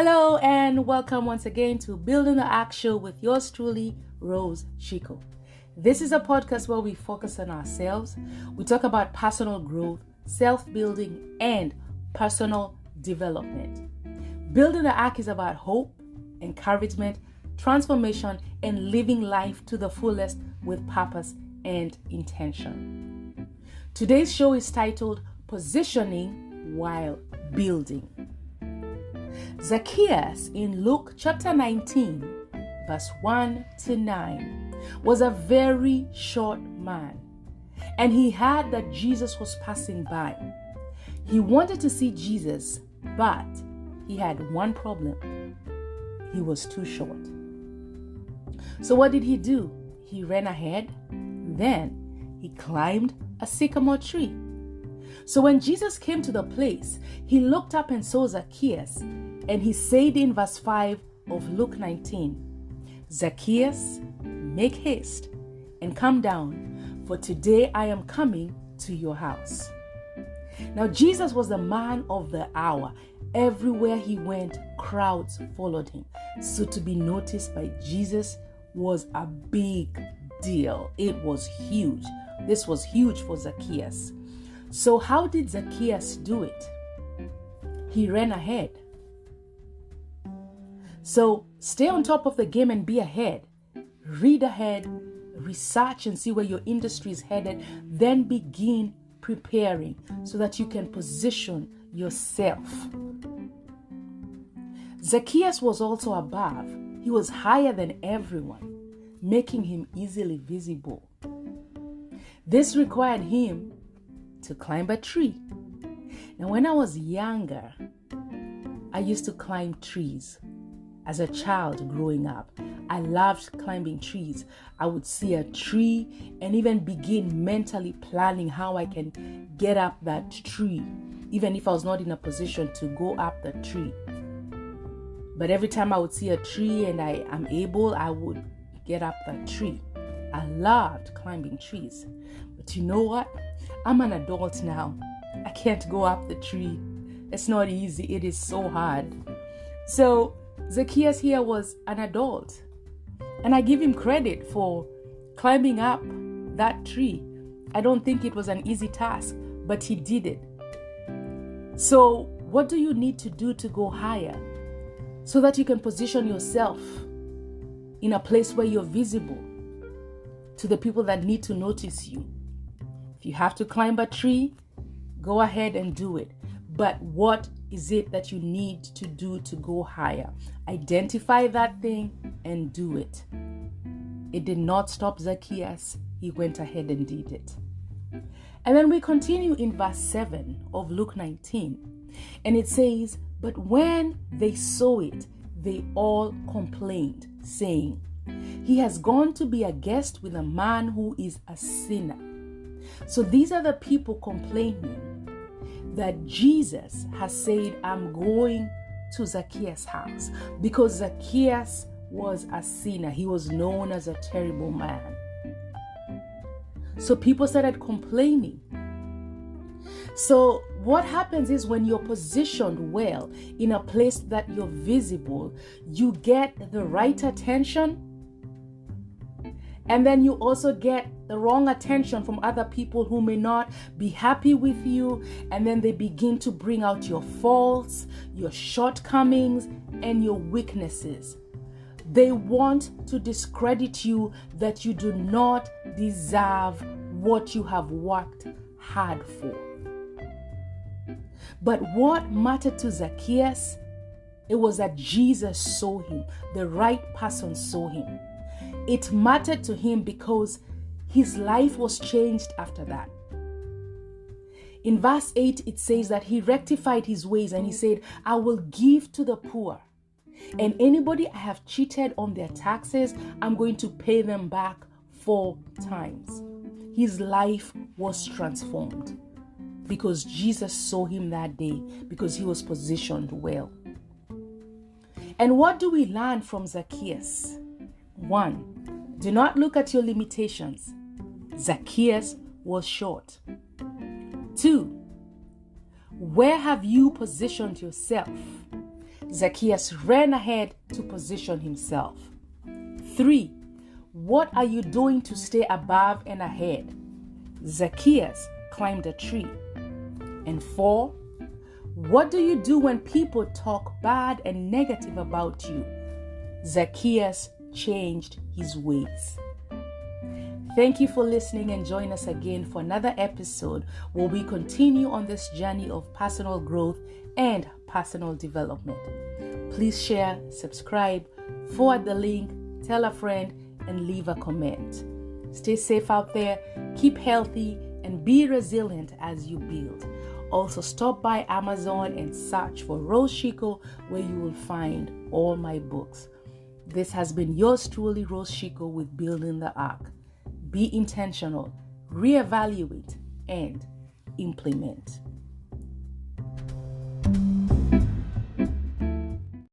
Hello and welcome once again to Building the Ark Show with yours truly, Rose Shiku. This is a podcast where we focus on ourselves. We talk about personal growth, self-building, and personal development. Building the Ark is about hope, encouragement, transformation, and living life to the fullest with purpose and intention. Today's show is titled Positioning While Building. Zacchaeus in Luke chapter 19, verse 1 to 9, was a very short man, and he heard that Jesus was passing by. He wanted to see Jesus, but he had one problem. He was too short. So what did he do? He ran ahead. Then he climbed a sycamore tree. So when Jesus came to the place, he looked up and saw Zacchaeus, and he said in verse 5 of Luke 19, "Zacchaeus, make haste and come down, for today I am coming to your house." Now Jesus was the man of the hour. Everywhere he went, crowds followed him. So to be noticed by Jesus was a big deal. It was huge. This was huge for Zacchaeus. So how did Zacchaeus do it? He ran ahead. So stay on top of the game and be ahead. Read ahead, research and see where your industry is headed. Then begin preparing so that you can position yourself. Zacchaeus was also above. He was higher than everyone, making him easily visible. This required him to climb a tree. Now, when I was younger, I used to climb trees. As a child growing up, I loved climbing trees. I would see a tree and even begin mentally planning how I can get up that tree, even if I was not in a position to go up the tree. But every time I would see a tree and I am able, I would get up that tree. I loved climbing trees. But you know what? I'm an adult now. I can't go up the tree. It's not easy. It is so hard. So Zacchaeus here was an adult. And I give him credit for climbing up that tree. I don't think it was an easy task, but he did it. So what do you need to do to go higher so that you can position yourself in a place where you're visible to the people that need to notice you? If you have to climb a tree, go ahead and do it. But what is it that you need to do to go higher? Identify that thing and do it. It did not stop Zacchaeus. He went ahead and did it. And then we continue in verse 7 of Luke 19. And it says, "But when they saw it, they all complained, saying, 'He has gone to be a guest with a man who is a sinner.'" So these are the people complaining that Jesus has said, "I'm going to Zacchaeus' house," because Zacchaeus was a sinner. He was known as a terrible man. So people started complaining. So what happens is when you're positioned well in a place that you're visible, you get the right attention. And then you also get the wrong attention from other people who may not be happy with you. And then they begin to bring out your faults, your shortcomings, and your weaknesses. They want to discredit you, that you do not deserve what you have worked hard for. But what mattered to Zacchaeus, it was that Jesus saw him. The right person saw him. It mattered to him because his life was changed after that. In verse 8, it says that he rectified his ways and he said, "I will give to the poor. And anybody I have cheated on their taxes, I'm going to pay them back 4 times. His life was transformed because Jesus saw him that day, because he was positioned well. And what do we learn from Zacchaeus? 1, do not look at your limitations. Zacchaeus was short. 2, where have you positioned yourself? Zacchaeus ran ahead to position himself. 3. What are you doing to stay above and ahead? Zacchaeus climbed a tree. And 4. What do you do when people talk bad and negative about you? Zacchaeus changed his ways. Thank you for listening, and join us again for another episode where we continue on this journey of personal growth and personal development. Please share, subscribe, forward the link, tell a friend, and leave a comment. Stay safe out there, keep healthy, and be resilient as you build. Also, stop by Amazon and search for Rose Shiku, where you will find all my books. This has been yours truly, Rose Shiku, with Building the Ark. Be intentional, reevaluate, and implement.